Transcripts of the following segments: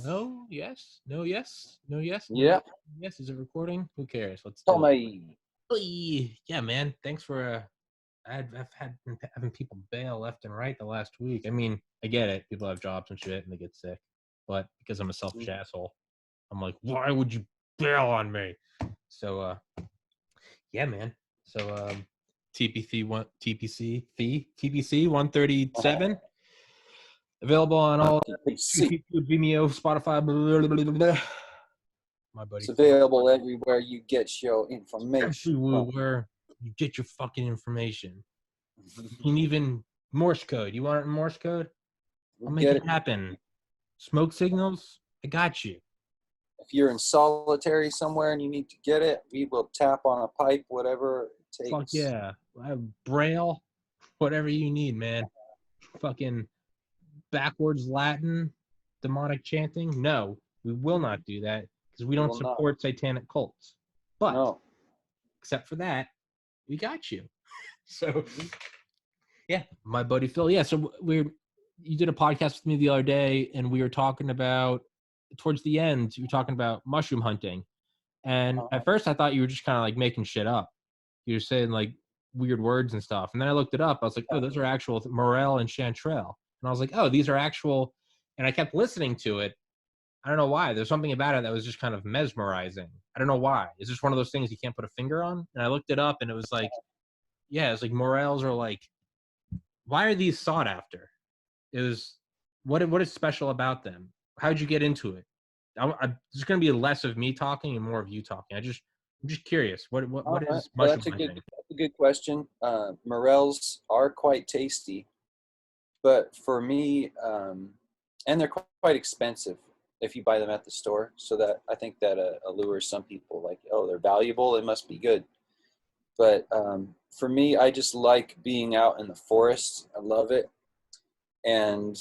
No, yes, no, yes, no, yes, no, Yeah. yes. Is it recording? Who cares? Let's Tell do it. me. Yeah, man. Thanks for I've had been having people bail left and right the last week. I mean, I get it. People have jobs and shit, and they get sick. But because I'm a selfish asshole, I'm like, why would you bail on me? So, yeah, man. So, TPC 137 available on all TPC. YouTube, Vimeo, Spotify. Blah, blah, blah, blah. My buddy It's Phil. available everywhere you get your information from. Everywhere you get your fucking information. You can even Morse code. You want it in Morse code? I'll We make get it it. happen. Smoke signals? I got you. If you're in solitary somewhere and you need to get it, we will tap on a pipe, whatever it takes. Fuck yeah. I have Braille, whatever you need, man. Fucking backwards Latin, demonic chanting? No, we will not do that because we don't support satanic cults. But No. except for that, we got you. So yeah, my buddy Phil. Yeah, so you did a podcast with me the other day, and we were talking about towards the end. You were talking about mushroom hunting, and at first I thought you were just kind of like making shit up. You were saying like weird words and stuff, and then I looked it up. I was like, oh, those are actual morel and chanterelle, and I was like, oh, these are actual. And I kept listening to it. I don't know why. There's something about it that was just kind of mesmerizing. I don't know why. It's just one of those things you can't put a finger on. And I looked it up, and it was like, yeah, it's like morels are like, why are these sought after? It was what is special about them? How'd you get into it? There's going to be less of me talking and more of you talking. I'm just curious. What Right. is Well, mushroom hunting? that's a good question. Morels are quite tasty, but for me, and they're quite expensive if you buy them at the store. So that I think that allures some people. Like, oh, they're valuable; it must be good. But for me, I just like being out in the forest. I love it, and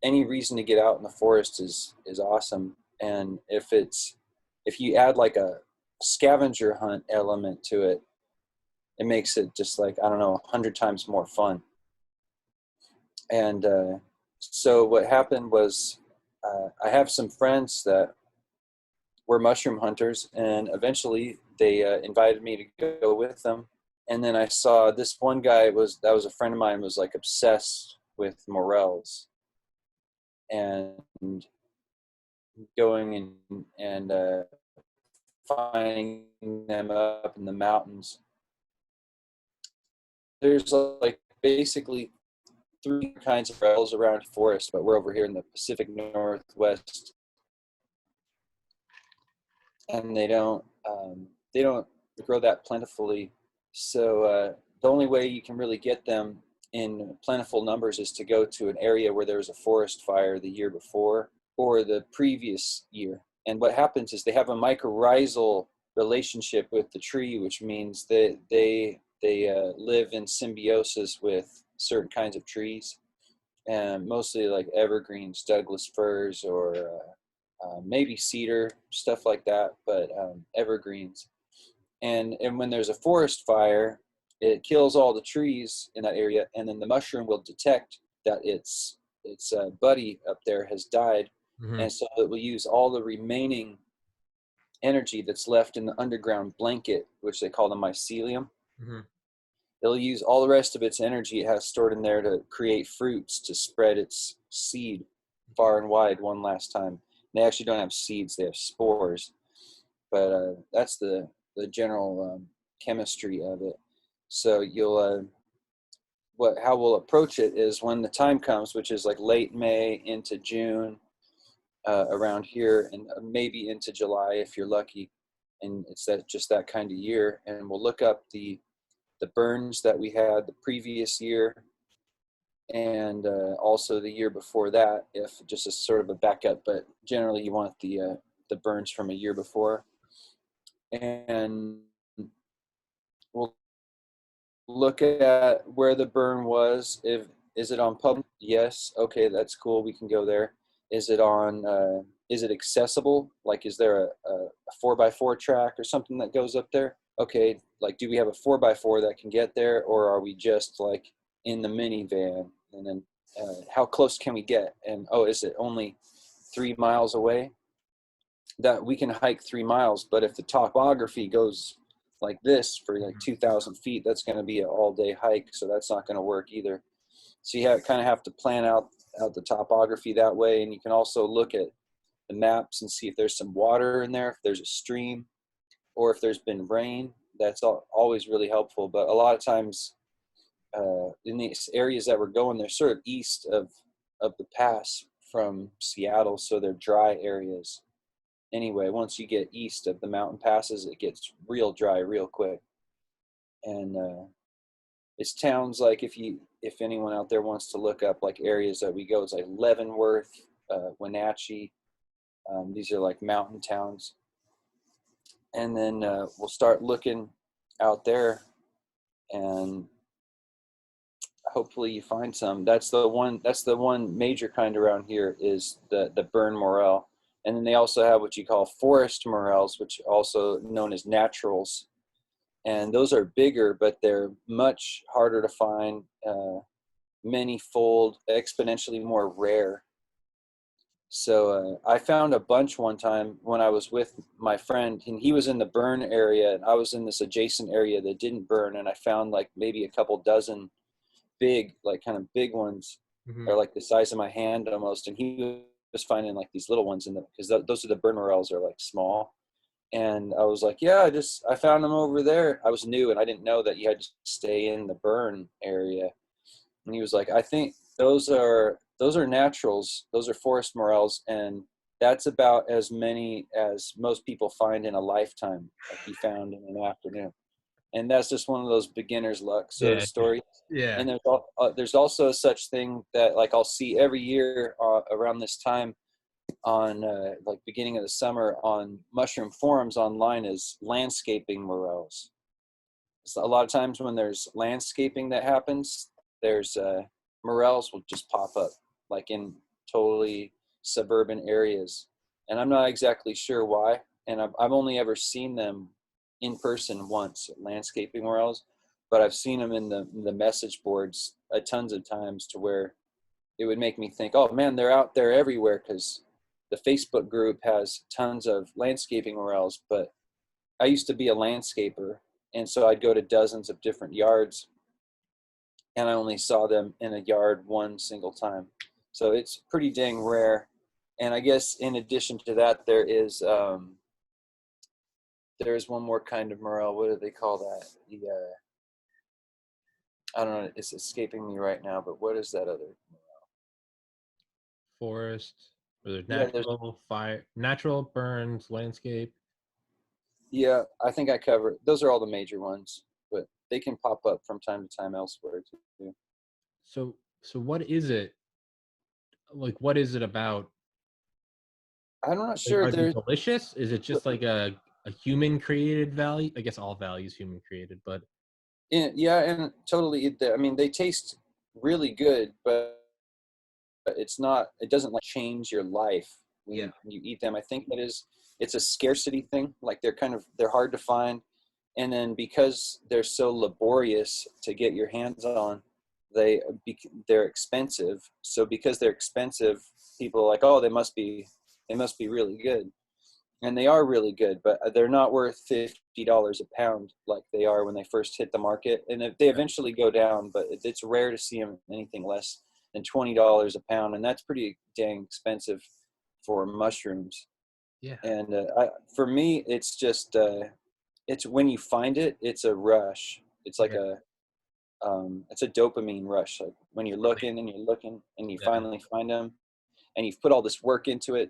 any reason to get out in the forest is awesome. And if you add like a scavenger hunt element to it, it makes it just like, I don't know, 100 times more fun. And so what happened was, I have some friends that were mushroom hunters, and eventually they invited me to go with them. And then I saw this one guy that was a friend of mine, was like obsessed with morels, and going and finding them up in the mountains. There's like basically three kinds of morels around the forest, but we're over here in the Pacific Northwest, and they don't grow that plentifully. So the only way you can really get them in plentiful numbers is to go to an area where there was a forest fire the year before or the previous year. And what happens is they have a mycorrhizal relationship with the tree, which means that they live in symbiosis with certain kinds of trees, and mostly like evergreens, Douglas firs, or maybe cedar, stuff like that, but evergreens. And when there's a forest fire, it kills all the trees in that area, and then the mushroom will detect that its buddy up there has died, and so it will use all the remaining energy that's left in the underground blanket, which they call the mycelium. It'll use all the rest of its energy it has stored in there to create fruits, to spread its seed far and wide one last time. They actually don't have seeds; they have spores. But that's the general chemistry of it. So you'll how we'll approach it is when the time comes, which is like late May into June, around here, and maybe into July if you're lucky, and it's just that kind of year. And we'll look up the burns that we had the previous year, and also the year before that, if just as sort of a backup. But generally, you want the burns from a year before, and we'll look at where the burn was. Is it on public? Yes. Okay, that's cool. We can go there. Is it on? Is it accessible? Like, is there a 4x4 track or something that goes up there? Okay, like, do we have a 4x4 that can get there, or are we just like in the minivan? And then how close can we get? And is it only 3 miles away, that we can hike 3 miles. But if the topography goes like this for like 2,000 feet, that's going to be an all-day hike. So that's not going to work either. So you kind of have to plan out the topography that way. And you can also look at the maps and see if there's some water in there, if there's a stream, or if there's been rain. That's always really helpful. But a lot of times in these areas that we're going, they're sort of east of the pass from Seattle, so they're dry areas. Anyway, once you get east of the mountain passes, it gets real dry real quick. And it's towns like, if anyone out there wants to look up like areas that we go, it's like Leavenworth, Wenatchee. These are like mountain towns. And then we'll start looking out there, and hopefully you find some. That's the one major kind around here is the burn morel. And then they also have what you call forest morels, which are also known as naturals. And those are bigger, but they're much harder to find, many-fold, exponentially more rare. So I found a bunch one time when I was with my friend, and he was in the burn area, and I was in this adjacent area that didn't burn, and I found like maybe a couple dozen big, like kind of big ones, are like the size of my hand almost, and he was finding like these little ones because those are the burn morels, are like small. And I was like, yeah, I found them over there. I was new and I didn't know that you had to stay in the burn area. And he was like, I think those are naturals. Those are forest morels. And that's about as many as most people find in a lifetime, like he found in an afternoon. And that's just one of those beginner's luck sort of stories. Yeah. And there's also such thing that like I'll see every year around this time on like beginning of the summer on mushroom forums online is landscaping morels. So a lot of times when there's landscaping that happens, there's morels will just pop up like in totally suburban areas, and I'm not exactly sure why. And I've only ever seen them in person once, landscaping morels, but I've seen them in the message boards tons of times, to where it would make me think, oh man, they're out there everywhere, because the Facebook group has tons of landscaping morels. But I used to be a landscaper, and so I'd go to dozens of different yards, and I only saw them in a yard one single time. So it's pretty dang rare. And I guess in addition to that, there's one more kind of morel. What do they call that? I don't know. It's escaping me right now. But what is that other? Forest. Or there's Yeah, natural, fire, natural, burns, landscape. Yeah, I think I covered. Those are all the major ones, but they can pop up from time to time elsewhere too. So what is it? Like, what is it about? I'm not sure. Are they delicious? Is it just like a human created value? I guess all value is human created, but Yeah, and totally. I mean, they taste really good, but it's not. It doesn't like change your life when you eat them. I think it's a scarcity thing. Like they're hard to find, and then because they're so laborious to get your hands on, they're expensive. So because they're expensive, people are like, oh, they must be really good. And they are really good, but they're not worth $50 a pound like they are when they first hit the market. And they eventually go down, but it's rare to see them anything less than $20 a pound, and that's pretty dang expensive for mushrooms. Yeah. And for me, it's just it's when you find it, it's a rush. It's like it's a dopamine rush. Like when you're looking and you're looking and you finally find them, and you've put all this work into it.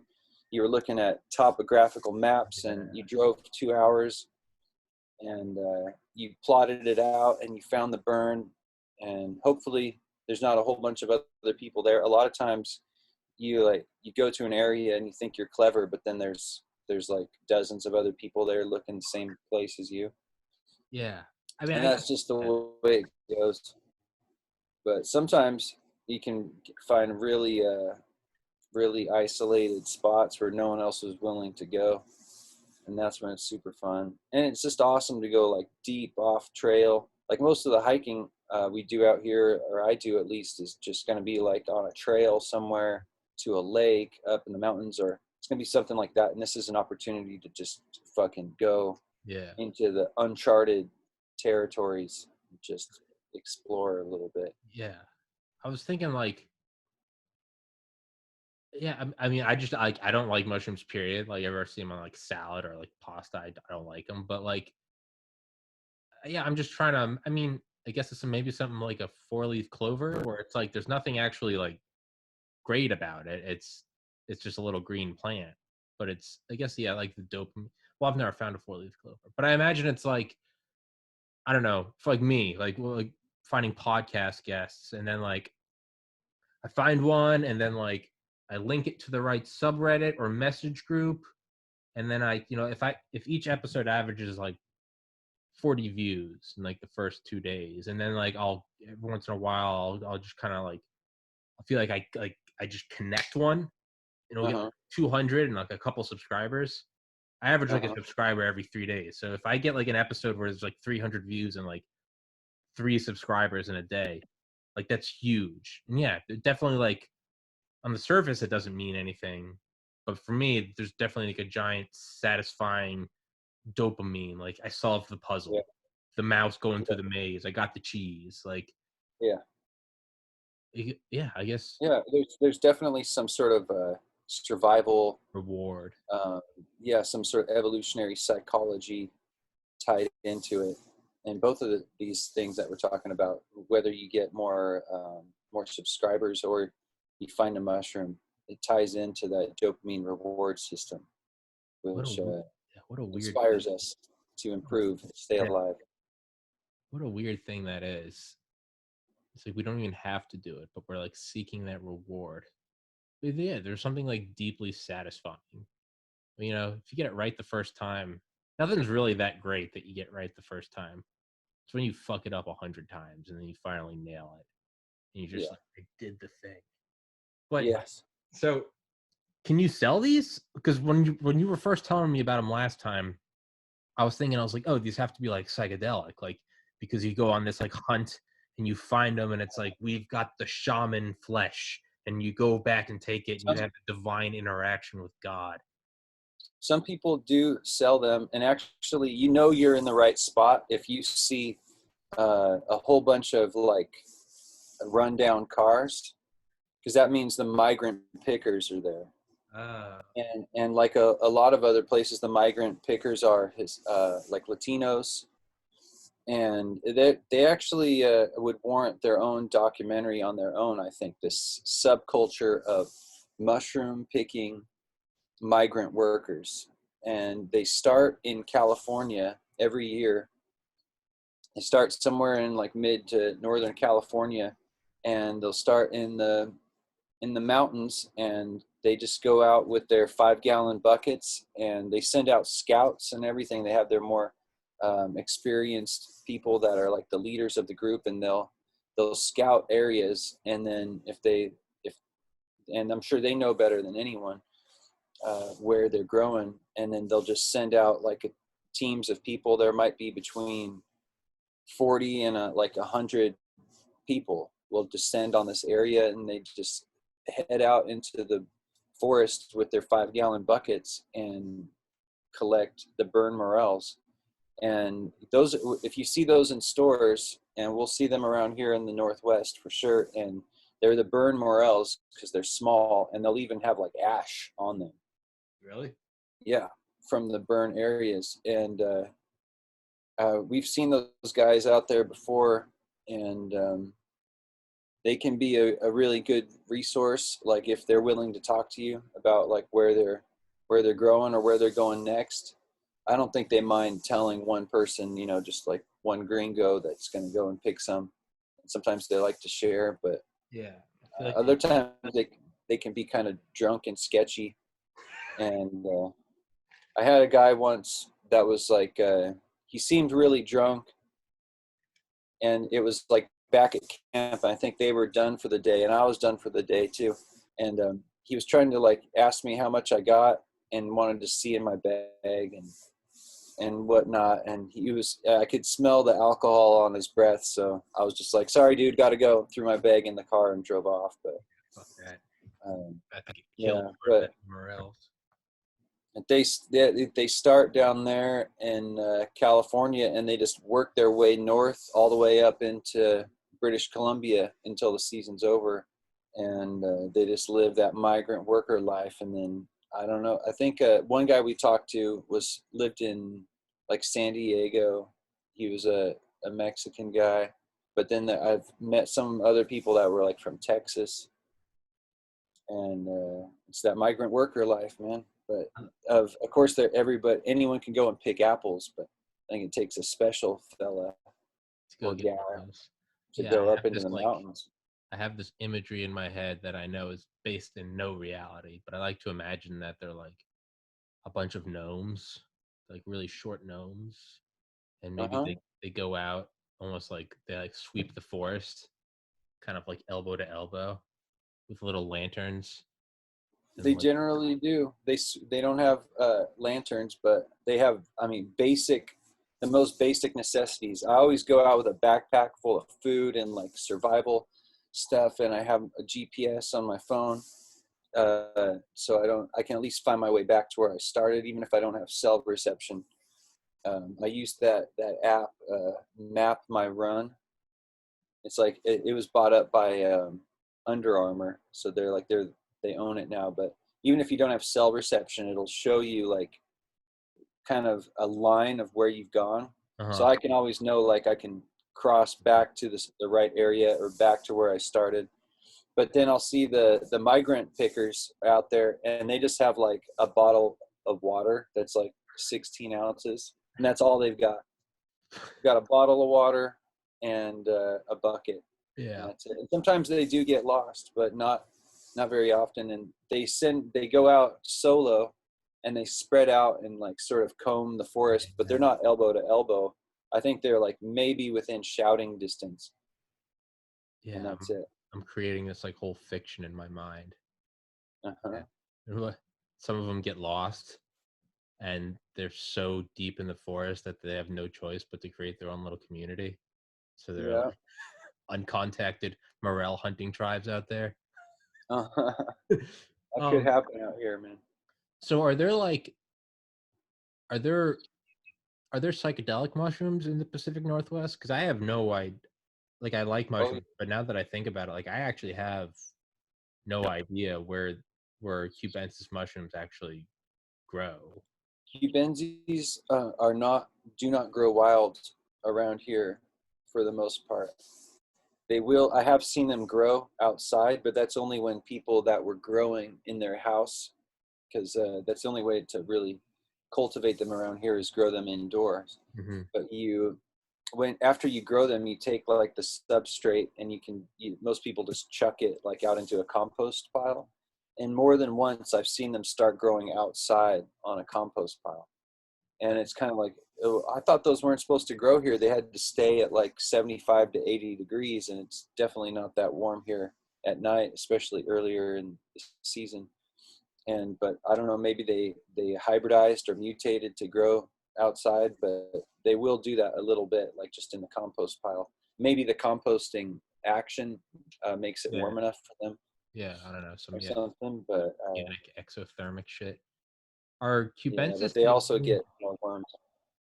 You were looking at topographical maps, and you drove 2 hours, and you plotted it out, and you found the burn, and hopefully there's not a whole bunch of other people there. A lot of times you go to an area and you think you're clever, but then there's like dozens of other people there looking the same place as you. Yeah. I mean, and that's just the way it goes. But sometimes you can find really isolated spots where no one else was willing to go, and that's when it's super fun. And it's just awesome to go like deep off trail. Like most of the hiking we do out here, or I do at least, is just going to be like on a trail somewhere, to a lake up in the mountains, or it's going to be something like that. And this is an opportunity to just fucking go into the uncharted territories, just explore a little bit. Yeah. I was thinking like, yeah, I mean, I don't like mushrooms, period. Like, ever see them on like salad or like pasta, I don't like them. But like, yeah, I'm just trying to. I mean, I guess it's maybe something like a 4-leaf clover, where it's like there's nothing actually like great about it. It's just a little green plant, but it's, I guess, yeah, like the dopamine. Well, I've never found a 4-leaf clover, but I imagine it's like, I don't know, for like me, like, well, like finding podcast guests, and then like I find one, and then like I link it to the right subreddit or message group, and then I, if each episode averages like 40 views in like the first 2 days, and then like I'll every once in a while I'll just kind of like I feel like I just connect one, and it'll get like 200 and like a couple subscribers. I average like a subscriber every 3 days. So if I get like an episode where there's like 300 views and like 3 subscribers in a day, like that's huge. And yeah, definitely like on the surface, it doesn't mean anything. But for me, there's definitely like a giant satisfying dopamine. Like I solved the puzzle, the mouse going through the maze. I got the cheese. Like, yeah, I guess. Yeah, there's definitely some sort of survival reward. Some sort of evolutionary psychology tied into it. And both of these things that we're talking about, whether you get more subscribers or you find a mushroom, it ties into that dopamine reward system, which what a weird inspires thing. us to improve, stay alive. What a weird thing that is. It's like we don't even have to do it, but we're like seeking that reward. But yeah, there's something like deeply satisfying. You know, if you get it right the first time, nothing's really that great that you get right the first time. It's when you fuck it up 100 times and then you finally nail it. And you just like, I did the thing. But so can you sell these? Because when you were first telling me about them last time, I was like, oh, these have to be like psychedelic, like because you go on this like hunt and you find them and it's like, we've got the shaman flesh, and you go back and take it and you have a divine interaction with God. Some people do sell them, and actually, you're in the right spot if you see a whole bunch of like rundown cars, because that means the migrant pickers are there. And like a lot of other places, the migrant pickers are like Latinos, and they actually would warrant their own documentary on their own. I think this subculture of mushroom picking migrant workers, and they start in California every year. They start somewhere in like mid to northern California, and they'll start in the mountains, and they just go out with their 5-gallon buckets, and they send out scouts and everything. They have their more experienced people that are like the leaders of the group, and they'll scout areas, and then and I'm sure they know better than anyone where they're growing, and then they'll just send out like teams of people. There might be between 40 and like 100 people will descend on this area, and they just head out into the forest with their 5-gallon buckets and collect the burn morels. And those, if you see those in stores, and we'll see them around here in the Northwest for sure, and they're the burn morels because they're small, and they'll even have like ash on them. Really? Yeah, from the burn areas. And we've seen those guys out there before, and they can be a really good resource, like if they're willing to talk to you about like where they're growing or where they're going next. I don't think they mind telling one person, just like one gringo that's going to go and pick some. Sometimes they like to share, but other times they can be kind of drunk and sketchy. And I had a guy once that was like, he seemed really drunk, and it was like back at camp. I think they were done for the day, and I was done for the day too. And he was trying to like ask me how much I got and wanted to see in my bag and whatnot. And he was, I could smell the alcohol on his breath. So I was just like, sorry, dude, got to go. Threw my bag in the car and drove off. But fuck that. I think it killed Yeah, more than but morels. they start down there in California, and they just work their way north all the way up into British Columbia until the season's over, and they just live that migrant worker life. And then I don't know. I think one guy we talked to lived in like San Diego. He was a Mexican guy, but then I've met some other people that were like from Texas, and it's that migrant worker life, man. But of course, anyone can go and pick apples, but I think it takes a special fella To go or get gal morels. to Yeah, go up into the mountains. I have this imagery in my head that I know is based in no reality, but I like to imagine that they're like a bunch of gnomes, like really short gnomes, and maybe Uh-huh. they go out almost like they like sweep the forest, kind of like elbow to elbow, with little lanterns and They like generally do. They don't have lanterns, but they have, I mean, the most basic necessities. I always go out with a backpack full of food and like survival stuff, and I have a GPS on my phone, so I can at least find my way back to where I started, even if I don't have cell reception. I used that app, Map My Run. It's like it was bought up by Under Armour, so they own it now. But even if you don't have cell reception, it'll show you like kind of a line of where you've gone. So I can always know, like, I can cross back to the right area or back to where I started. But then I'll see the migrant pickers out there, and they just have like a bottle of water that's like 16 ounces, and that's all they've got. They've got a bottle of water and a bucket, and yeah. that's it. And sometimes they do get lost, but not very often. And they go out solo, and they spread out and like sort of comb the forest, but they're not elbow to elbow. I think they're like maybe within shouting distance, and Yeah, that's it. I'm creating this like whole fiction in my mind. Uh-huh. Yeah. Some of them get lost and they're so deep in the forest that they have no choice but to create their own little community. So they're Yeah. like uncontacted morel hunting tribes out there. Uh-huh. That could happen out here, man. So are there are there psychedelic mushrooms in the Pacific Northwest? Because I have no idea. Like I like Oh, mushrooms, but now that I think about it, like I actually have no idea where cubensis mushrooms actually grow. cubensis do not grow wild around here for the most part. They will. I have seen them grow outside, but that's only when people that were growing in their house, because that's the only way to really cultivate them around here is grow them indoors. Mm-hmm. But after you grow them, you take like the substrate, and most people just chuck it like out into a compost pile. And more than once, I've seen them start growing outside on a compost pile. And it's kind of like, oh, I thought those weren't supposed to grow here. They had to stay at like 75 to 80 degrees, and it's definitely not that warm here at night, especially earlier in the season. But I don't know, maybe they hybridized or mutated to grow outside, but they will do that a little bit, like just in the compost pile. Maybe the composting action makes it warm enough for them Yeah, I don't know. or something, but Organic exothermic shit. Are yeah, but cubensis they also get more worms.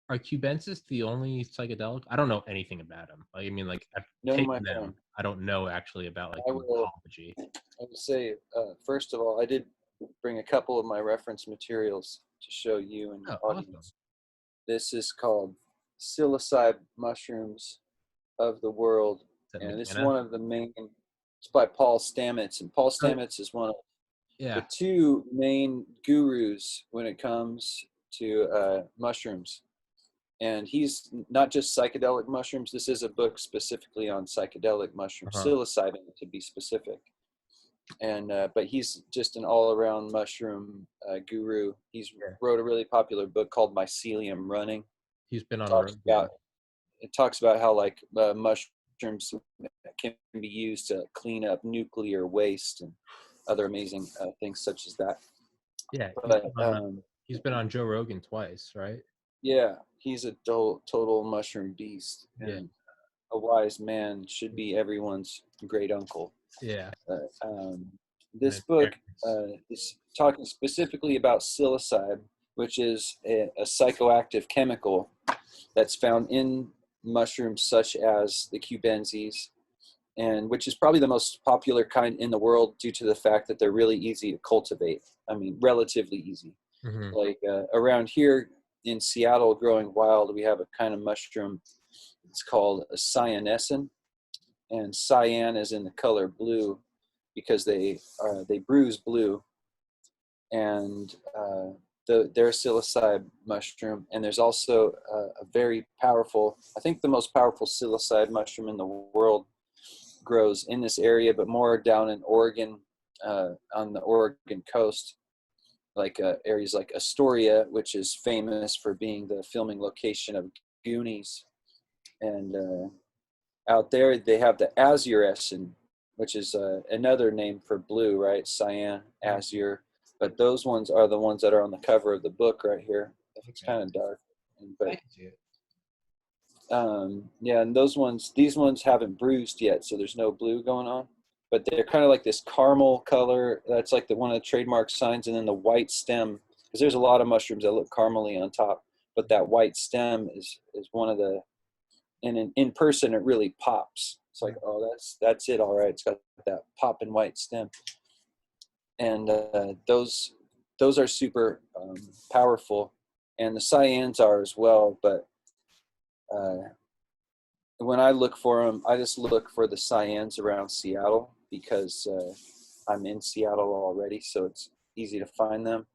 are cubensis the only psychedelic? I don't know anything about them. Like, I mean, like I've No, my taken them. friend. I don't know actually about like I the will. ecology. I would say, first of all, I did bring a couple of my reference materials to show you and your Oh, awesome. audience. This is called psilocybe mushrooms of the world, Is that and this is McKenna? one of the main. It's by Paul Stamets, and Paul Stamets is one of the Yeah. two main gurus when it comes to mushrooms. And he's not just psychedelic mushrooms. This is a book specifically on psychedelic mushrooms, psilocybin to be specific. And but he's just an all-around mushroom guru. He's wrote a really popular book called Mycelium Running. He's been on Talks Rogan. it talks about how like mushrooms can be used to clean up nuclear waste and other amazing things such as that. Yeah, But he's been on Joe Rogan twice, right? yeah, he's a total mushroom beast, Yeah. and a wise man, should be everyone's great uncle. Yeah. This book is talking specifically about psilocybe, which is a psychoactive chemical that's found in mushrooms such as the cubensis, and which is probably the most popular kind in the world due to the fact that they're really easy to cultivate. I mean, relatively easy. Mm-hmm. Like around here in Seattle, growing wild, we have a kind of mushroom. It's called a cyanescen, and cyan is in the color blue because they bruise blue, and they're a psilocybe mushroom. And there's also a very powerful, I think the most powerful psilocybe mushroom in the world grows in this area, but more down in Oregon, on the Oregon coast, like areas like Astoria, which is famous for being the filming location of Goonies. And out there they have the azurescen, which is another name for blue, right? Cyan, azure. But those ones are the ones that are on the cover of the book right here. It's kind of dark, but I can see it. yeah, and these ones haven't bruised yet, so there's no blue going on. But they're kind of like this caramel color. That's like one of the trademark signs, and then the white stem, because there's a lot of mushrooms that look caramely on top, but that white stem is one of the. And in person, it really pops. It's like, oh, that's it, all right. It's got that popping white stem, and those are super powerful, and the cyans are as well. But when I look for them, I just look for the cyans around Seattle because I'm in Seattle already, so it's easy to find them.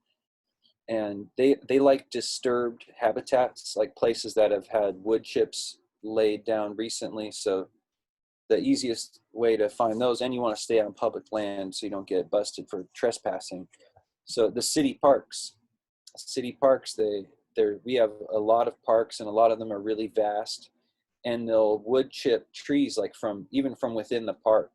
And they like disturbed habitats, like places that have had wood chips laid down recently. So the easiest way to find those, and you want to stay on public land so you don't get busted for trespassing. So the city parks, we have a lot of parks, and a lot of them are really vast, and they'll wood chip trees like even from within the park.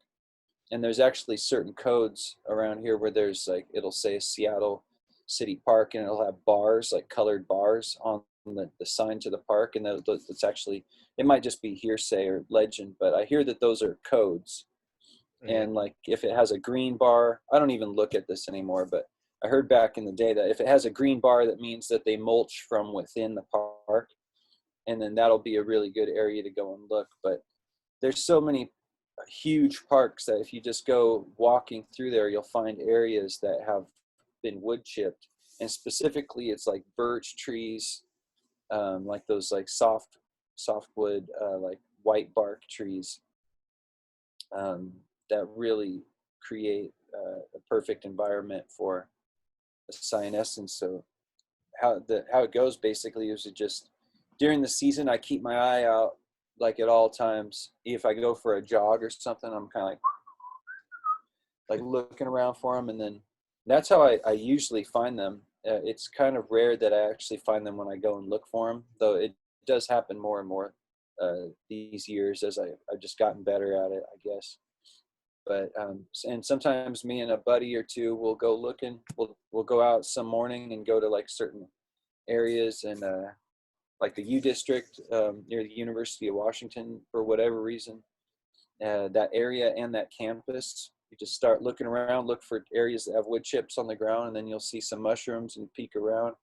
And there's actually certain codes around here where there's like, it'll say Seattle City Park, and it'll have bars, like colored bars on the sign to the park. And it's actually, it might just be hearsay or legend, but I hear that those are codes. Yeah. And like if it has a green bar, I don't even look at this anymore, but I heard back in the day that if it has a green bar, that means that they mulch from within the park, and then that'll be a really good area to go and look. But there's so many huge parks that if you just go walking through there, you'll find areas that have been wood chipped, and specifically it's like birch trees, like those like softwood, like white bark trees, that really create a perfect environment for the cyanescence. So how it goes basically is, it just during the season I keep my eye out like at all times. If I go for a jog or something, I'm kind of like looking around for them, and then that's how I usually find them. It's kind of rare that I actually find them when I go and look for them, though it does happen more and more these years as I've just gotten better at it, I guess. But and sometimes me and a buddy or two will go looking. We'll go out some morning and go to like certain areas, and like the U District near the University of Washington, for whatever reason, that area and that campus. You just start looking around, look for areas that have wood chips on the ground, and then you'll see some mushrooms and peek around.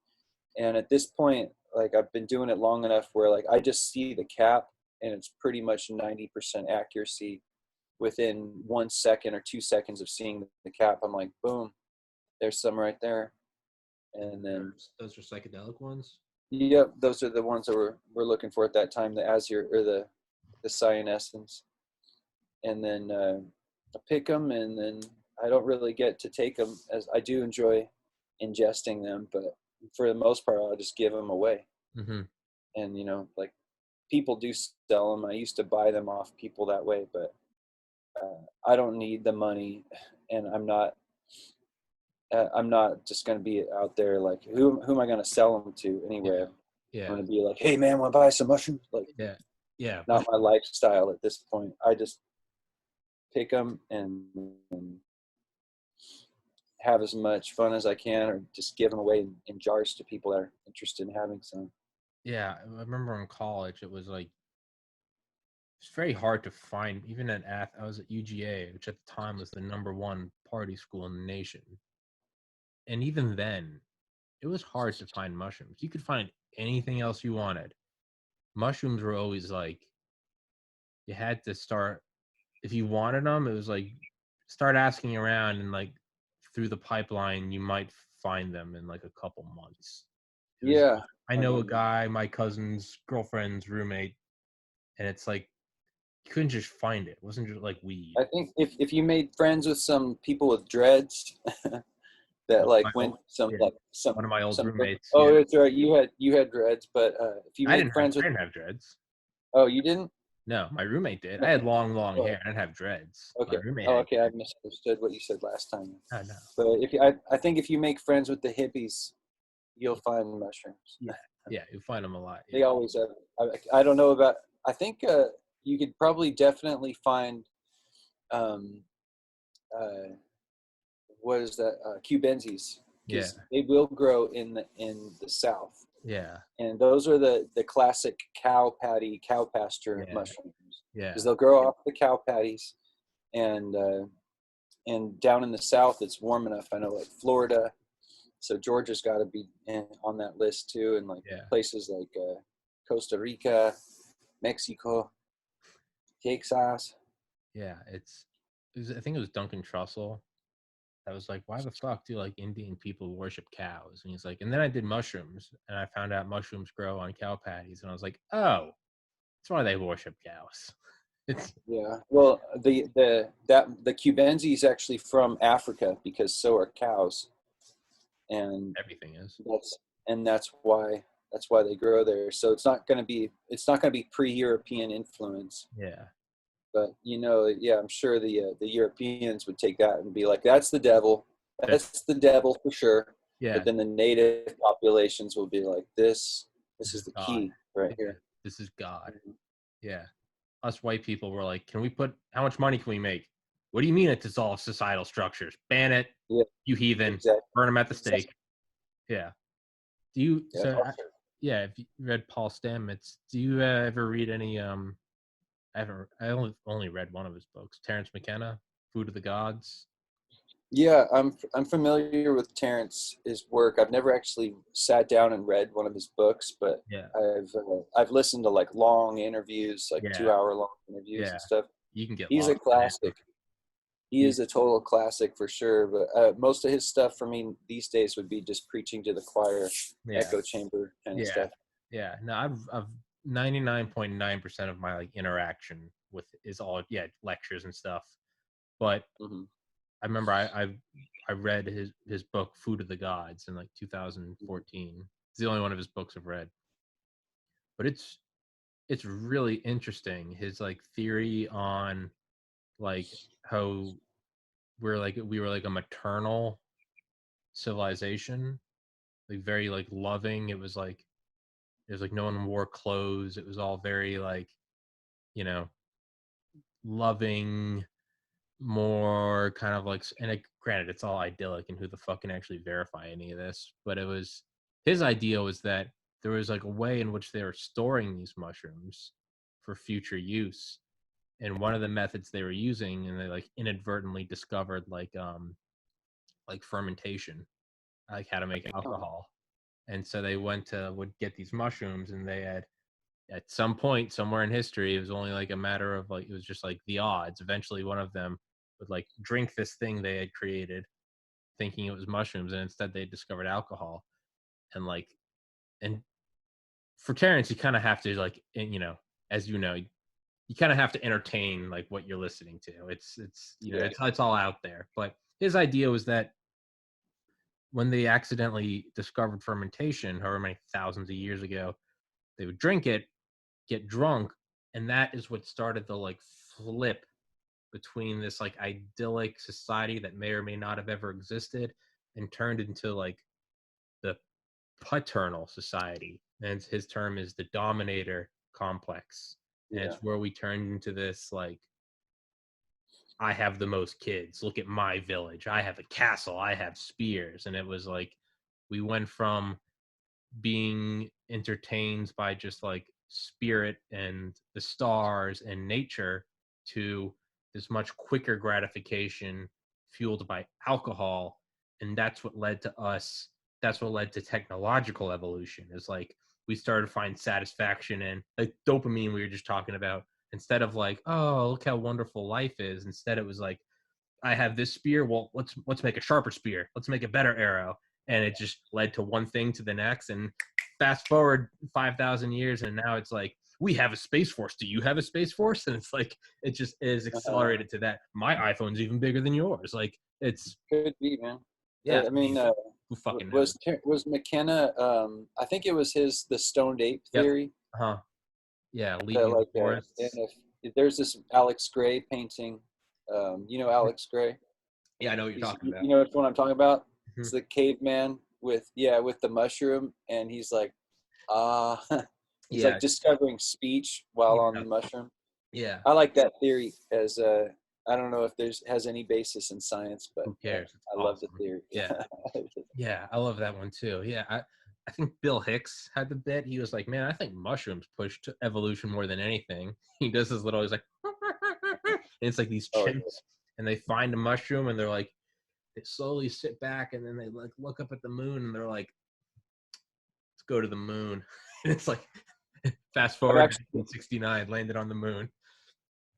And at this point, like I've been doing it long enough where like I just see the cap, and it's pretty much 90% accuracy. Within 1 second or 2 seconds of seeing the cap, I'm like, boom, there's some right there. And then those are psychedelic ones. Yep, those are the ones that we're looking for at that time, the azure or the cyanescence. And then I pick them, and then I don't really get to take them, as I do enjoy ingesting them, but for the most part, I'll just give them away. Mm-hmm. And like people do sell them. I used to buy them off people that way, but I don't need the money, and I'm not just going to be out there like, who am I going to sell them to anyway? Yeah. I'm going to be like, hey man, want to buy some mushrooms? Like, yeah. Not my lifestyle at this point. I just pick them and have as much fun as I can, or just give them away in jars to people that are interested in having some. Yeah, I remember in college, it was like it's very hard to find. Even I was at UGA, which at the time was the #1 party school in the nation, and even then, it was hard to find mushrooms. You could find anything else you wanted. Mushrooms were always like, you had to start, if you wanted them, it was like start asking around, and like through the pipeline you might find them in like a couple months. It was, Yeah. I know a guy, my cousin's girlfriend's roommate, and it's like you couldn't just find it. It wasn't just like weed. I think if you made friends with some people with dreads that like went Yeah, one of my old roommates. oh, Yeah, that's right, you had dreads, but if you made friends I with, didn't have dreads. oh, you didn't? No, my roommate did. I had long Oh, hair. I didn't have dreads. My okay. roommate Oh, had okay. I dreads. misunderstood what you said last time. Oh no. But I think if you make friends with the hippies, you'll find mushrooms. Yeah, you find them a lot. They Yeah. always have. I don't know about. I think you could probably definitely find. Um, what is that? Cubensis, Yeah. because they will grow in the south, Yeah. and those are the classic cow pasture Yeah. mushrooms. Yeah. Because they'll grow off the cow patties, and down in the south it's warm enough. I know, like Florida, so Georgia's got to be on that list too, and like Yeah. places like Costa Rica, Mexico, Texas. Yeah. I think it was Duncan Trussell that was like, why the fuck do like Indian people worship cows? And he's like, and then I did mushrooms, and I found out mushrooms grow on cow patties, and I was like, oh, that's why they worship cows. It's Yeah, well, the Cubensi is actually from Africa, because so are cows, and everything is. that's why they grow there. So it's not going to be pre-European influence. Yeah. But yeah, I'm sure the Europeans would take that and be like, "That's the devil. That's the devil for sure." Yeah. But then the native populations will be like, "This This is is the God. key right Yeah. here." This is God. Mhm. Yeah. Us white people were like, how much money can we make? What do you mean it dissolves societal structures? Ban it, Yeah, you heathen. exactly. Burn them at the Exactly. stake. Yeah. Do you, Yeah, yeah, if you read Paul Stamets, do you ever read any, I only read one of his books, Terrence McKenna, Food of the Gods. yeah, I'm familiar with Terrence's work. I've never actually sat down and read one of his books, but Yeah. I've listened to like long interviews, like Yeah. 2-hour long interviews Yeah. and stuff. You can get He's a lost in it. classic. He is a total classic for sure. But most of his stuff for me these days would be just preaching to the choir, Yeah. echo chamber kind of stuff. Yeah. No, I've 99.9% of my like interaction with is all lectures and stuff. But Mm-hmm. I remember I read his book Food of the Gods in like 2014. It's the only one of his books I've read. But it's really interesting, his like theory on like how we were like a maternal civilization, like very like loving. It was like no one wore clothes. It was all very like, you know, loving, more kind of like, and granted it's all idyllic, and who the fuck can actually verify any of this, but it was his idea was that there was like a way in which they were storing these mushrooms for future use, and one of the methods they were using, and they like inadvertently discovered like fermentation, like how to make alcohol. And so they would get these mushrooms, and they had, at some point somewhere in history, it was only like a matter of like, it was just like the odds. Eventually one of them would like drink this thing they had created thinking it was mushrooms, and instead they discovered alcohol. And like, and for Terrence, you kind of have to like, as you know, you kind of have to entertain like what you're listening to. It's it's all out there. But his idea was that when they accidentally discovered fermentation, however many thousands of years ago, they would drink it, get drunk, and that is what started the like flip between this like idyllic society that may or may not have ever existed and turned into like the paternal society. And his term is the dominator complex. And it's where we turned into this like, I have the most kids. Look at my village. I have a castle. I have spears. And it was like we went from being entertained by just like spirit and the stars and nature to this much quicker gratification fueled by alcohol. And that's what led to us. That's what led to technological evolution. Is like we started to find satisfaction in like dopamine we were just talking about. Instead of like, oh, look how wonderful life is. Instead, it was like, I have this spear. Well, let's make a sharper spear. Let's make a better arrow. And it just led to one thing to the next. And fast forward 5,000 years, and now it's like we have a space force. Do you have a space force? And it's like it just is accelerated to that. My iPhone's even bigger than yours. Like it's Could be, man. yeah. I mean, who fucking knows? was McKenna? I think it was the stoned ape Yep. theory. Yeah, That leaving the like, forests. and if there's this Alex Gray painting, you know Alex Gray. Yeah, I know what you're talking about. You know which one I'm talking about? Mhm. It's the caveman with the mushroom, and he's like, he's Yeah, like discovering speech while on yeah, the mushroom. yeah. I like that theory as I don't know if has any basis in science, but Who cares? It's I love the awesome. theory. Yeah. Yeah, I love that one too. Yeah, I think Bill Hicks had the bit. He was like, "Man, I think mushrooms pushed evolution more than anything." He does his little. He's like, and it's like these Oh, chimps, and they find a mushroom, and they're like, they slowly sit back, and then they like look up at the moon, and they're like, "Let's go to the moon." And it's like, fast I've forward, actually 1969, landed on the moon.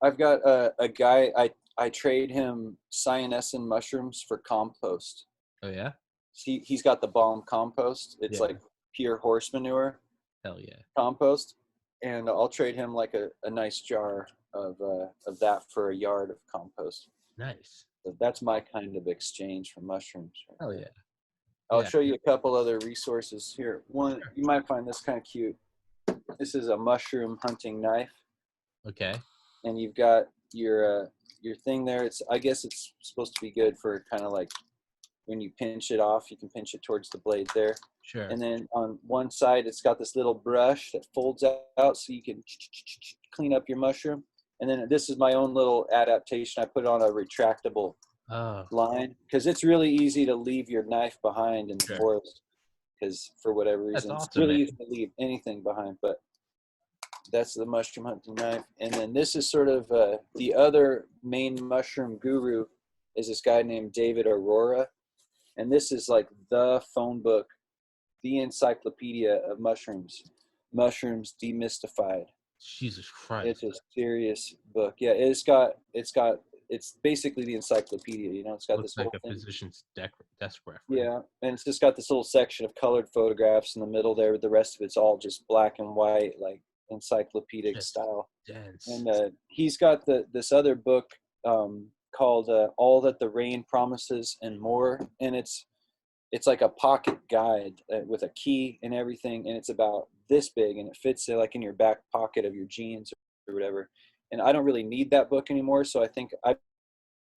I've got a guy I trade him cyanescent mushrooms for compost. Oh yeah, He's got the bomb compost. It's yeah, like pure horse manure hell yeah, compost, and I'll trade him like a nice jar of that for a yard of compost. nice, So that's my kind of exchange for mushrooms. Right hell there. yeah, I'll yeah. show you a couple other resources here. One, you might find this kind of cute. This is a mushroom hunting knife, Okay, and you've got your thing there. I guess it's supposed to be good for kind of like when you pinch it off, you can pinch it towards the blade there. sure. And then on one side, it's got this little brush that folds out so you can clean up your mushroom. And then this is my own little adaptation. I put it on a retractable Oh, line because it's really easy to leave your knife behind in the sure. forest because for whatever That's reason, it's awesome, really man. easy to leave anything behind. But that's the mushroom hunting knife. And then this is sort of the other main mushroom guru is this guy named David Aurora. And this is like the phone book, the encyclopedia of mushrooms demystified. Jesus Christ. It's a serious book. Yeah, it's basically the encyclopedia. You know, it's got Looks this like whole a thing. physician's desk reference. Yeah, and it's just got this little section of colored photographs in the middle there. But the rest of it's all just black and white, like encyclopedic Just style. dense. And he's got this other book called "All That the Rain Promises and More," and it's like a pocket guide with a key and everything, and it's about this big, and it fits like in your back pocket of your jeans or whatever. And I don't really need that book anymore, so I think I've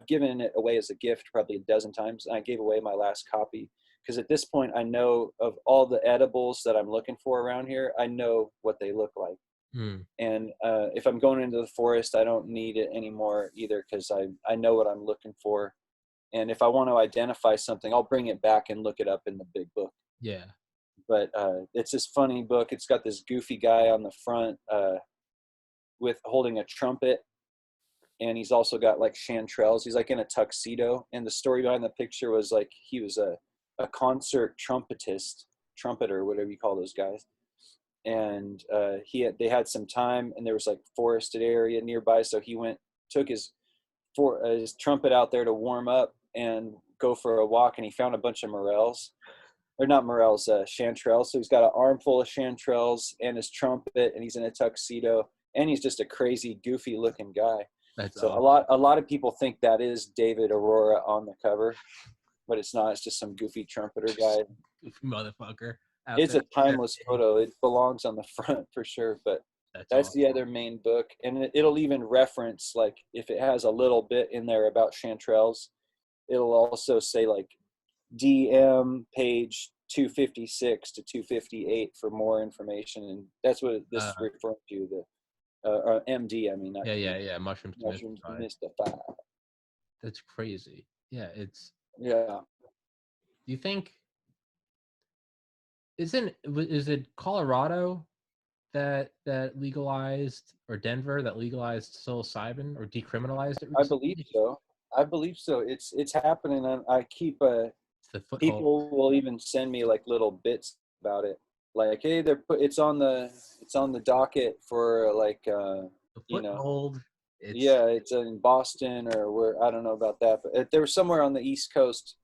given it away as a gift probably a dozen times. And I gave away my last copy because at this point I know of all the edibles that I'm looking for around here. I know what they look like. And if I'm going into the forest, I don't need it anymore either because I know what I'm looking for. And if I want to identify something, I'll bring it back and look it up in the big book. Yeah. But it's this funny book. It's got this goofy guy on the front with holding a trumpet. And he's also got like chanterelles. He's like in a tuxedo. And the story behind the picture was like he was a concert trumpeter, whatever you call those guys. And they had some time, and there was like forested area nearby. So he took his trumpet out there to warm up and go for a walk, and he found a bunch of morels, or not morels, chanterelles. So he's got an armful of chanterelles and his trumpet, and he's in a tuxedo, and he's just a crazy, goofy looking guy. That's so awesome. a lot of people think that is David Aurora on the cover, but it's not. It's just some goofy trumpeter guy. Goofy motherfucker. It's a timeless photo. It belongs on the front for sure, but that's awesome. the other main book. And it'll even reference, like, if it has a little bit in there about chanterelles, it'll also say, like, DM page 256 to 258 for more information. And that's what this is referring to, the MD, I mean. Not yeah. Mushrooms demystified. That's crazy. Yeah, Yeah. Do you think, is it Colorado that legalized, or Denver that legalized psilocybin or decriminalized it I believe recently? so. I believe so. It's happening. And I keep It's the foothold. people will even send me like little bits about it. Like, hey, it's on the docket for like The you know, foothold. It's yeah, it's in Boston or where, I don't know about that, but there was somewhere on the East Coast.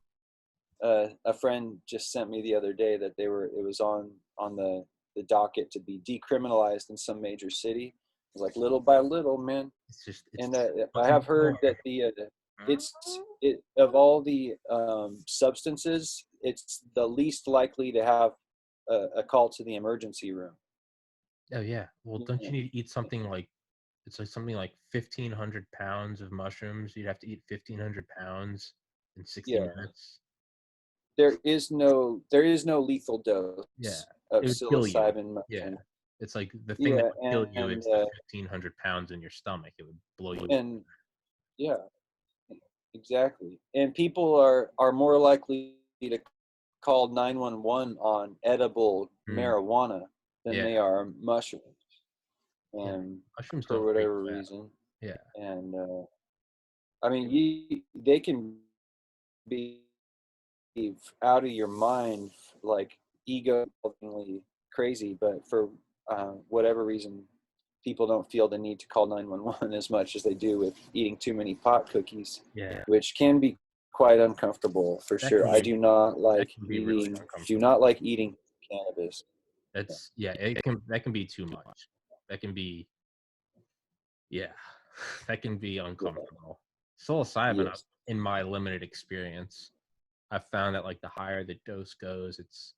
A friend just sent me the other day that it was on the docket to be decriminalized in some major city. It was like little by little, man. it's And I open have the heard door. that it of all the substances, it's the least likely to have a call to the emergency room. Oh yeah. Well, don't Yeah. you need to eat something like, it's like something like 1,500 pounds of mushrooms? You'd have to eat 1,500 pounds in 60 Yeah, minutes. there is no lethal dose Yeah, of it would kill you. psilocybin Yeah, mushroom. it's like the thing that Yeah, would kill you and is the 1,500 pounds in your stomach. It would blow you away. and yeah, exactly. And people are more likely to call 911 on edible Mm, marijuana than yeah, they are mushrooms, yeah. and Mushrooms for don't freak whatever you out. reason. Yeah, And I mean, they can be out of your mind, like ego-ingly crazy, but for whatever reason, people don't feel the need to call 911 as much as they do with eating too many pot cookies, yeah. which can be quite uncomfortable for That sure. can I be do not that like can be really eating, do uncomfortable. not like eating cannabis. That's yeah. It can that can be too much. That can be yeah. That can be Yeah. uncomfortable. Psilocybin, Yes. in my limited experience, I've found that like the higher the dose goes, it's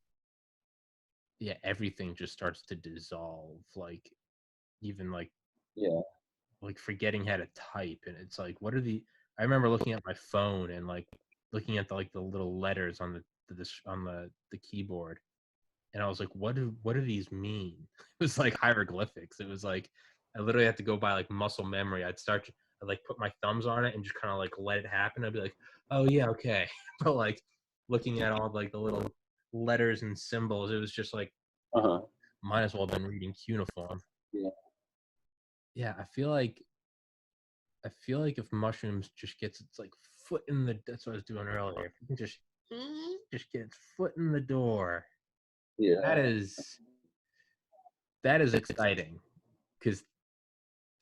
yeah, everything just starts to dissolve. Like even Yeah. like forgetting how to type, and it's like, what are the? I remember looking at my phone and like looking at the little letters on the keyboard, and I was like, what do these mean? It was like hieroglyphics. It was like I literally had to go by like muscle memory. I'd like put my thumbs on it and just kind of like let it happen. I'd be like, oh yeah, okay. But like looking at all like the little letters and symbols, it was just like Uh-huh. might as well have been reading cuneiform. Yeah. Yeah, I feel like if mushrooms just gets its like foot in the, that's what I was doing earlier. If you can just get its foot in the door, that Yeah. is that is exciting because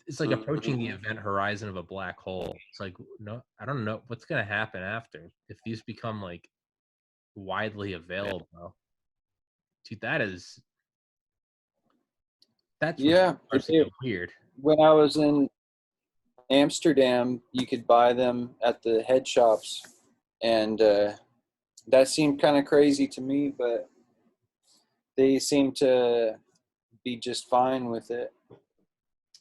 it's like approaching the Mhm. event horizon of a black hole. It's like, no, I don't know what's gonna happen after if these become like widely available. Dude, that's when Yeah. it starts to get weird. When I was in Amsterdam, you could buy them at the head shops, and that seemed kind of crazy to me, but they seemed to be just fine with it.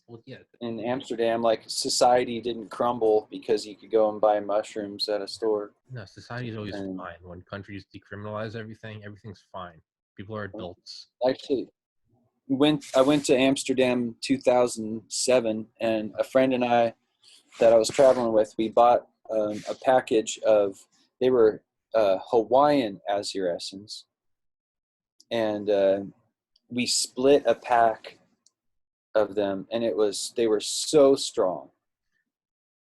Well, yeah, In Amsterdam, like society didn't crumble because you could go and buy mushrooms at a store. no, society is always And fine when countries decriminalize everything. Everything's fine. People are adults. actually, I went to Amsterdam 2007, and a friend and I that I was traveling with, we bought a package of, they were Hawaiian Azurescens, and we split a pack of them, and they were so strong.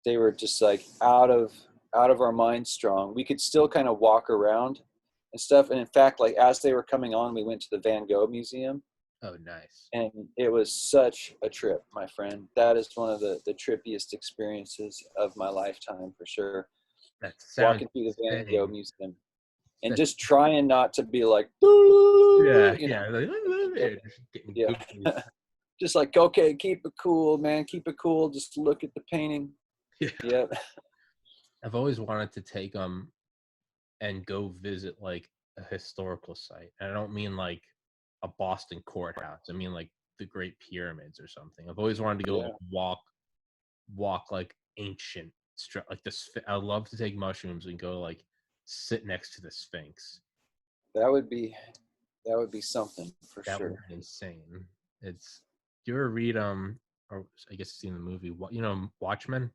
They were just like out of our minds strong. We could still kind of walk around and stuff. And in fact, like as they were coming on, we went to the Van Gogh Museum, Oh, nice. and it was such a trip, my friend. That is one of the trippiest experiences of my lifetime for sure. That sounds Walking through the Van Gogh insane. Museum and That just trying not to be like, yeah, you know, yeah. Like, yeah, just getting yeah. goofy. Just like, okay, keep it cool, man. Keep it cool. Just look at the painting. Yeah. Yep. I've always wanted to take and go visit like a historical site. And I don't mean like a Boston courthouse. I mean like the Great Pyramids or something. I've always wanted to go Yeah. like walk like ancient like I love to take mushrooms and go like sit next to the Sphinx. That would be something for That would sure. be insane. It's do you ever read or I guess seen the movie Watchmen?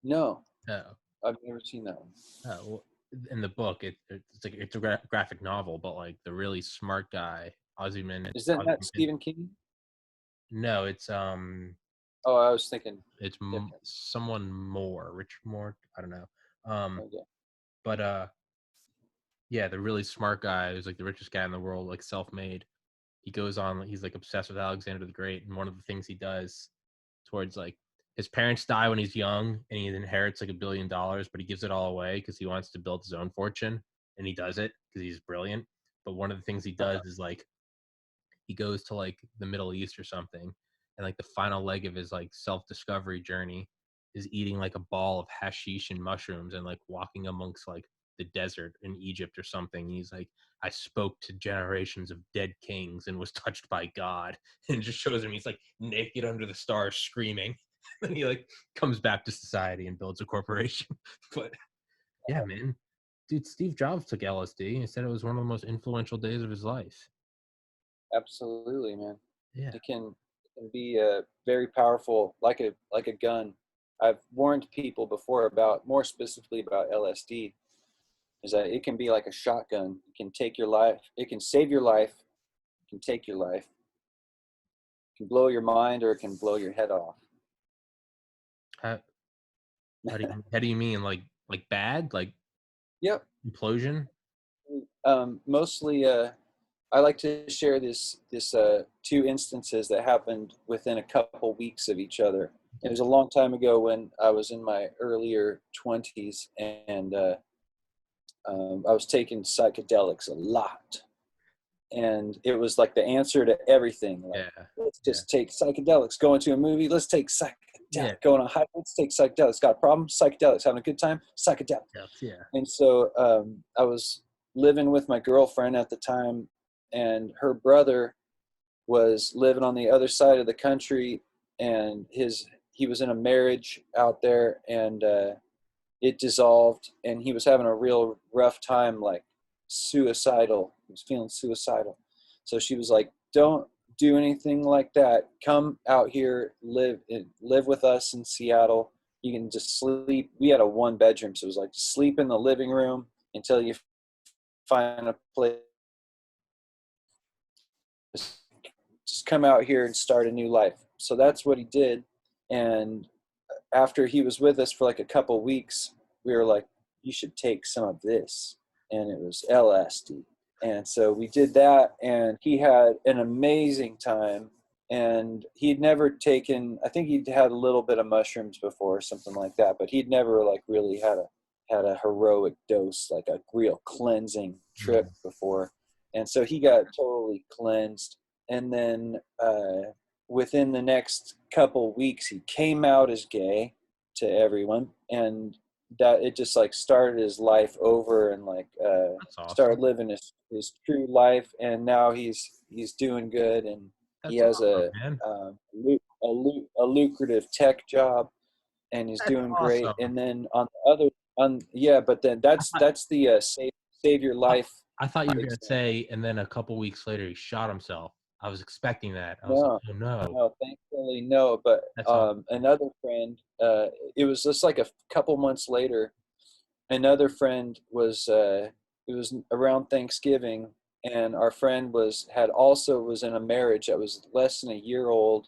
No, Oh, I've never seen that one. well, in the book, it's like it's a graphic novel, but like the really smart guy Ozyman. Isn't that Stephen King? No, it's Oh, I was thinking. it's different. someone more, Richard Moore. I don't know. Okay. But yeah, the really smart guy who's like the richest guy in the world, like self-made. He goes on, he's like obsessed with Alexander the Great, and one of the things he does towards like his parents die when he's young, and he inherits like $1 billion, but he gives it all away because he wants to build his own fortune, and he does it because he's brilliant. But one of the things he does is like he goes to like the Middle East or something, and like the final leg of his like self-discovery journey is eating like a ball of hashish and mushrooms and like walking amongst like the desert in Egypt or something. And he's like, I spoke to generations of dead kings and was touched by God. And it just shows him he's like naked under the stars screaming. And he like comes back to society and builds a corporation. But yeah, man. Dude, Steve Jobs took LSD and said it was one of the most influential days of his life. Absolutely, man. Yeah. It can be very powerful, like a gun. I've warned people before about, more specifically about LSD, is that it can be like a shotgun. It can take your life. It can save your life. It can take your life. It can blow your mind, or it can blow your head off. How, how do you mean like bad, like Yep. implosion? Mostly, I like to share this two instances that happened within a couple weeks of each other. It was a long time ago when I was in my earlier 20s, and I was taking psychedelics a lot. And it was like the answer to everything. Like, let's just take psychedelics. Going to a movie, let's take psychedelics. Yeah. Going on a hike, let's take psychedelics. Got a problem? Psychedelics. Having a good time? Psychedelics. Yeah. And so I was living with my girlfriend at the time, and her brother was living on the other side of the country, and he was in a marriage out there, and it dissolved, and he was having a real rough time, like suicidal. He was feeling suicidal. So she was like, don't do anything like that. Come out here, live with us in Seattle. You can just sleep. We had a 1-bedroom, so it was like sleep in the living room until you find a place. Just come out here and start a new life. So that's what he did. And after he was with us for like a couple weeks, we were like, you should take some of this. And it was LSD. And so we did that, and he had an amazing time. And he'd never taken, I think he'd had a little bit of mushrooms before or something like that, but he'd never like really had a heroic dose, like a real cleansing trip before. And so he got totally cleansed. And then within the next couple weeks, he came out as gay to everyone, and that it just like started his life over, and like Awesome. started living his true life. And now he's doing good, and he has a lucrative tech job, and he's doing great. And then but then that's the save your life. I thought you were gonna say, and then a couple weeks later he shot himself. I was expecting that. I was No, like, oh no. no, thankfully no. But another friend, it was just like a couple months later. Another friend was it was around Thanksgiving, and our friend was in a marriage that was less than a year old,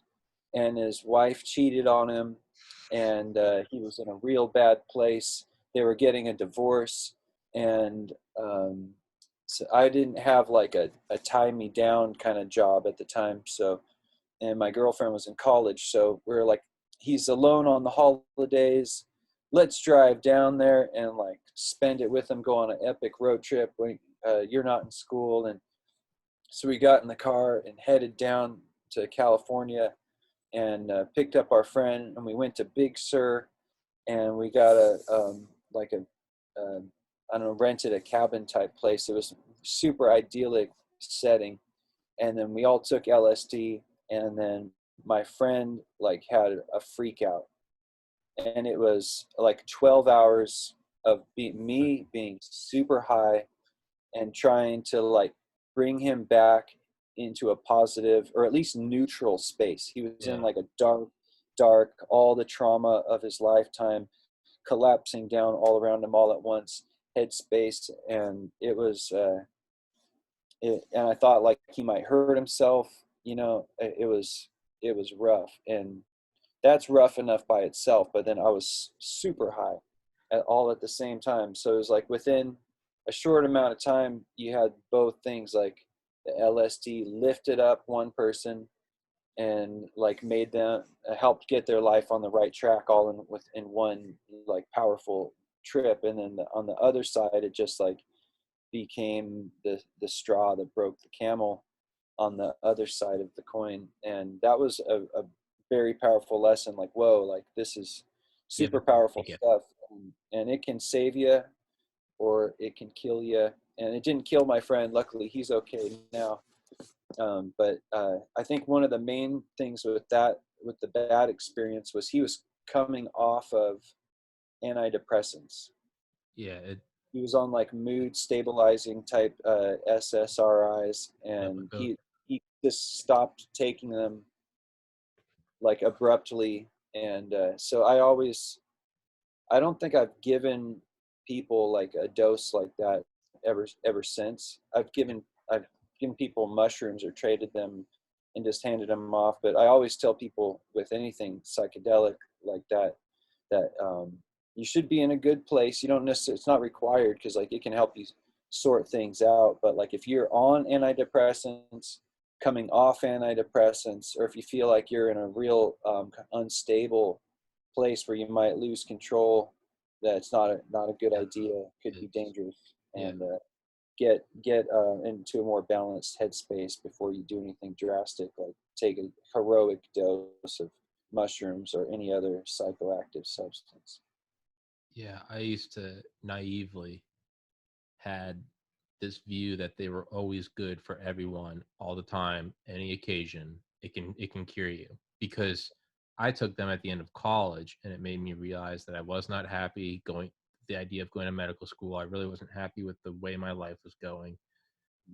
and his wife cheated on him, and he was in a real bad place. They were getting a divorce, and so I didn't have like a tie me down kind of job at the time. So, and my girlfriend was in college, so we were like, he's alone on the holidays. Let's drive down there and like spend it with him. Go on an epic road trip when you're not in school. And so we got in the car and headed down to California, and picked up our friend, and we went to Big Sur, and we got I don't know, rented a cabin type place. It was super idyllic setting. And then we all took LSD, and then my friend like had a freak out, and it was like 12 hours of me being super high and trying to like bring him back into a positive, or at least neutral space. He was in like a dark, all the trauma of his lifetime collapsing down all around him all at once headspace. And it was and I thought like he might hurt himself. You know, it was rough, and that's rough enough by itself. But then I was super high, all at the same time. So it was like within a short amount of time, you had both things. Like the LSD lifted up one person and like made them helped get their life on the right track, all in one like powerful trip. And then on the other side, it just like became the straw that broke the camel on the other side of the coin. And that was a very powerful lesson. Like, whoa, like this is Yeah, super powerful yeah, stuff, and it can save you or it can kill you. And it didn't kill my friend. Luckily, he's okay now. But I think one of the main things with the bad experience, was he was coming off of antidepressants. yeah. He was on like mood stabilizing type SSRIs, and he just stopped taking them like abruptly. And so I don't think I've given people like a dose like that ever since. I've given people mushrooms or traded them and just handed them off. But I always tell people with anything psychedelic like that, that you should be in a good place. You don't necessarily, it's not required, because like it can help you sort things out. But like if you're on antidepressants, coming off antidepressants, or if you feel like you're in a real unstable place where you might lose control, that's not a good idea. Could be dangerous. And get into a more balanced headspace before you do anything drastic, like take a heroic dose of mushrooms or any other psychoactive substance. Yeah, I used to naively had this view that they were always good for everyone all the time, any occasion. It can cure you, because I took them at the end of college, and it made me realize that I was not happy going the idea of going to medical school. I really wasn't happy with the way my life was going.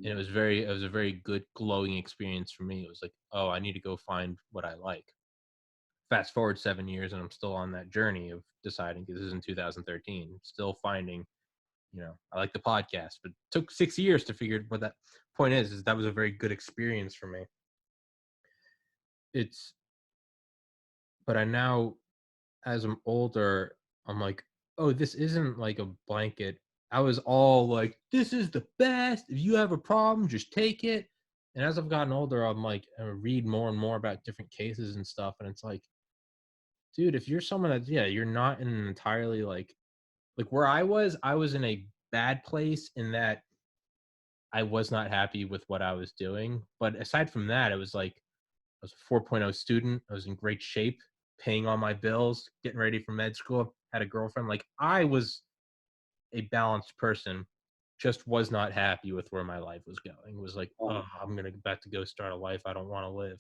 And it was a very good glowing experience for me. It was like, oh, I need to go find what I like. Fast forward 7 years, and I'm still on that journey of deciding, because this is in 2013, still finding, I like the podcast, but it took 6 years to figure what that point is that was a very good experience for me. But I now, as I'm older, I'm like, oh, this isn't like a blanket. I was all like, this is the best. If you have a problem, just take it. And as I've gotten older, I'm like, I read more and more about different cases and stuff. And it's like, dude, if you're someone that, yeah, you're not in an entirely like where I was in a bad place in that I was not happy with what I was doing. But aside from that, it was like I was a 4.0 student. I was in great shape, paying all my bills, getting ready for med school, had a girlfriend. Like I was a balanced person, just was not happy with where my life was going. It was like, oh, I'm about to go start a life I don't want to live.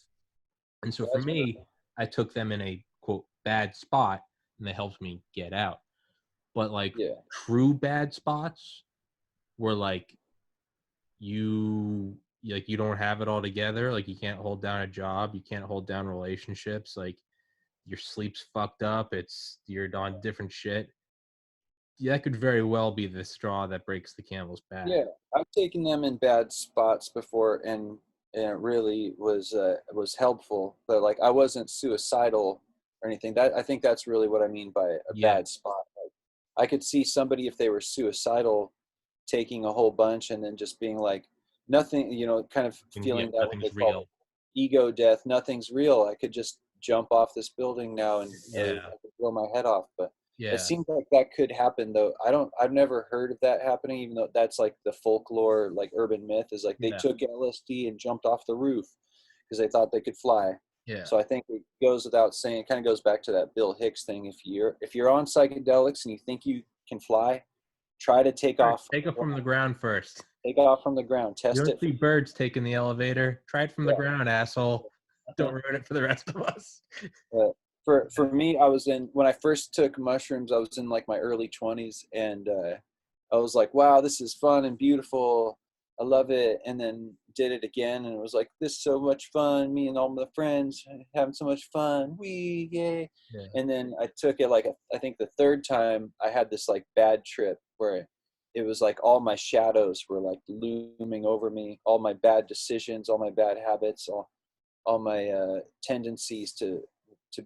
And so for me, I took them in a quote bad spot, and they helped me get out. But like true bad spots were like you don't have it all together, like you can't hold down a job, you can't hold down relationships, like your sleep's fucked up, you're on different shit. Yeah, that could very well be the straw that breaks the camel's back. Yeah, I've taken them in bad spots before, and it really was helpful. But like I wasn't suicidal or anything. That I think that's really what I mean by a bad spot. Like, I could see somebody, if they were suicidal, taking a whole bunch and then just being like nothing, kind of feeling that what they call ego death. Nothing's real. I could just jump off this building now and I could blow my head off. But it seems like that could happen, though. I've never heard of that happening, even though that's like the folklore, like urban myth is like they took LSD and jumped off the roof because they thought they could fly. So I think it goes without saying, it kind of goes back to that Bill Hicks thing. If you're on psychedelics and you think you can fly, try to take off. Take it from the ground first. Take off from the ground. Test it. You don't see birds taking the elevator. Try it from the ground, asshole. Don't ruin it for the rest of us. For me, when I first took mushrooms, I was in like my early 20s, and I was like, wow, this is fun and beautiful. I love it. And then did it again, and it was like, this is so much fun. Me and all my friends having so much fun. Yay. And then I took it like, I think the third time I had this like bad trip where it was like all my shadows were like looming over me, all my bad decisions, all my bad habits, all my tendencies to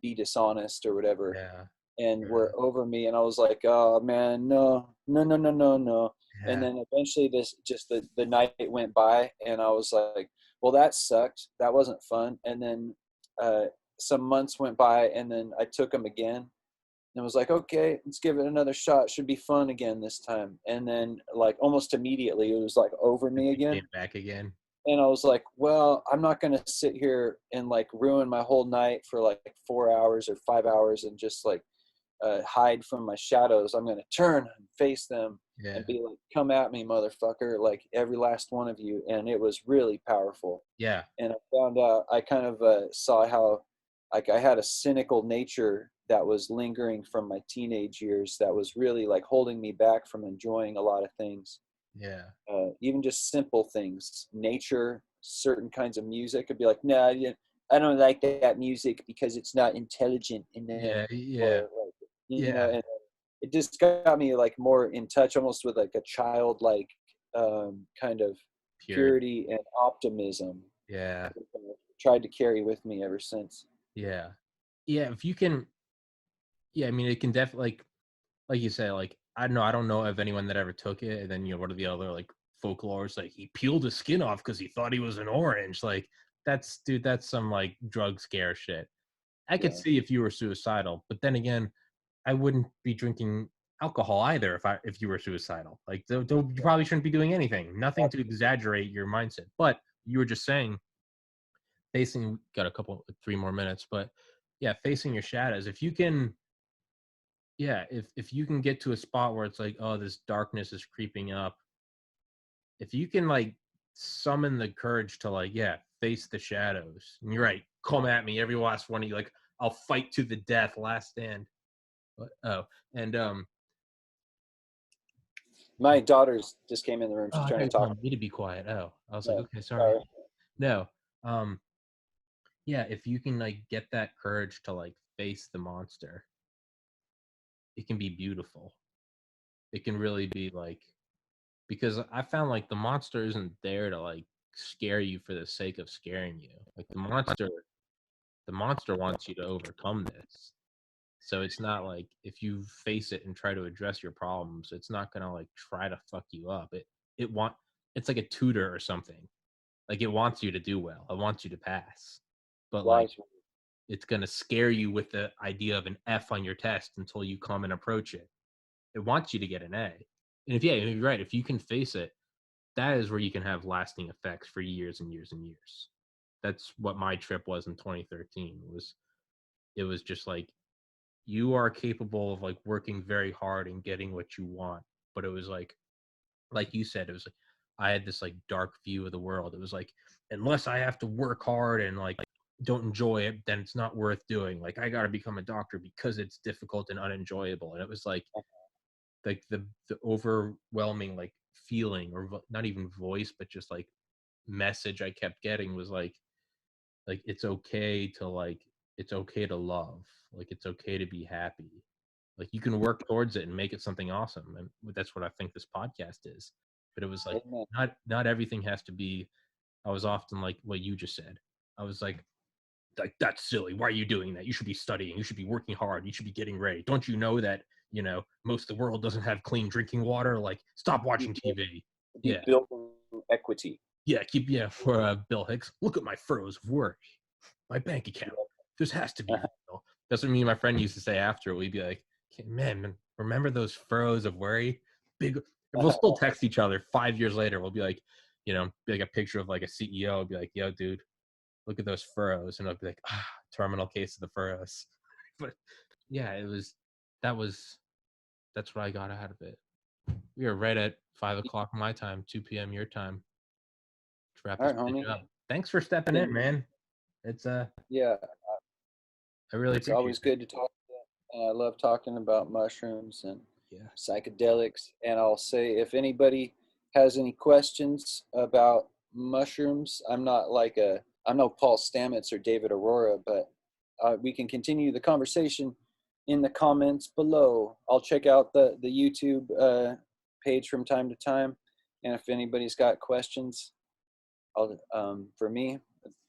be dishonest or whatever, Yeah. and Yeah. were over me. And I was like, oh man, no. And Yeah. then eventually the night went by, and I was like, well, that sucked. That wasn't fun. And then some months went by, and then I took them again. And was like, okay, let's give it another shot. Should be fun again this time. And then like almost immediately it was like over me It again. came back again. And I was like, well, I'm not going to sit here and like ruin my whole night for like 4 hours or 5 hours and just like hide from my shadows. I'm going to turn and face them Yeah. and be like, come at me, motherfucker. Like every last one of you. And it was really powerful. Yeah. And I found out, I kind of saw how like I had a cynical nature that was lingering from my teenage years that was really like holding me back from enjoying a lot of things. Yeah. Even just simple things, nature, certain kinds of music. I'd be like, nah, I don't like that music because it's not intelligent enough. Yeah. Yeah. Or like, Yeah. and it just got me like more in touch, almost with like a childlike kind of purity and optimism. Yeah. I've tried to carry with me ever since. Yeah. Yeah. If you can, yeah, I mean, it can definitely, like you say, like, I don't know of anyone that ever took it. And then, what are the other like folklores? Like, he peeled his skin off because he thought he was an orange. Like, that's some like drug scare shit. I could Yeah. see if you were suicidal, but then again, I wouldn't be drinking alcohol either if you were suicidal. Like, you probably shouldn't be doing anything. Nothing to exaggerate your mindset. But you were just saying, got a couple, 3 more minutes, but yeah, facing your shadows. If you can, yeah, if you can get to a spot where it's like, oh, this darkness is creeping up, if you can like summon the courage to like, yeah, face the shadows. And you're right, come at me, every last one of you. Like, I'll fight to the death, last stand. But and My daughters just came in the room. oh, She's I trying thought to you were talk. telling me to be quiet. Oh, I was like, No, okay, sorry. sorry. No, um, yeah, if you can like get that courage to like face the monster, it can be beautiful. It can really be like, because I found like the monster isn't there to like scare you for the sake of scaring you. Like the monster wants you to overcome this. So it's not like, if you face it and try to address your problems, it's not gonna like try to fuck you up. It's like a tutor or something. Like, it wants you to do well. It wants you to pass. But like, Wise. it's gonna scare you with the idea of an F on your test until you come and approach it. It wants you to get an A. And you're right, if you can face it, that is where you can have lasting effects for years and years and years. That's what my trip was in 2013. It was just like, you are capable of like working very hard and getting what you want. But it was like you said, it was like, I had this like dark view of the world. It was like, unless I have to work hard and like don't enjoy it, then it's not worth doing. Like, I got to become a doctor because it's difficult and unenjoyable. And it was like the overwhelming like feeling, or not even voice, but just like message I kept getting was like it's okay to love, like it's okay to be happy, like you can work towards it and make it something awesome. And that's what I think this podcast is. But it was like, Amen. not everything has to be. I was often like what you just said. I was like, that's silly, why are you doing that? You should be studying, you should be working hard, you should be getting ready. Don't you know that most of the world doesn't have clean drinking water? Like, stop watching TV. Be Yeah. built on equity. For Bill Hicks, look at my furrows of worry, my bank account, this has to be real. That's what me and my friend used to say after. We'd be like, man, remember those furrows of worry? Big. We'll still text each other 5 years later. We'll be like, be like a picture of like a CEO. Be like, yo, dude, look at those furrows. And I'll be like, terminal case of the furrows. But yeah, that's what I got out of it. We were right at 5 o'clock my time, 2 p.m. your time. To wrap All this right, homie. up. Thanks for stepping in, man. It's Yeah, I really it's appreciate always it. good to talk. And I love talking about mushrooms and Yeah. psychedelics. And I'll say, if anybody has any questions about mushrooms, I'm no Paul Stamets or David Aurora, but we can continue the conversation in the comments below. I'll check out the YouTube page from time to time. And if anybody's got questions, for me,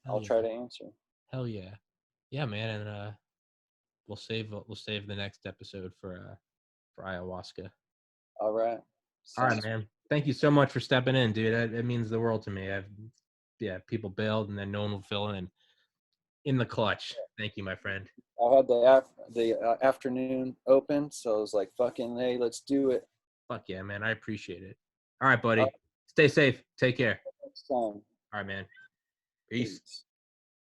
I'll try to answer. Hell yeah. Yeah, man. And we'll save the next episode for ayahuasca. All right. All right, man. Thank you so much for stepping in, dude. It means the world to me. People bailed and then no one will fill in the clutch. Thank you, my friend. I had the afternoon open, so I was like, fucking, hey, let's do it. Fuck yeah, man. I appreciate it. All right, buddy. Stay safe. Take care. Next time. All right, man. Peace.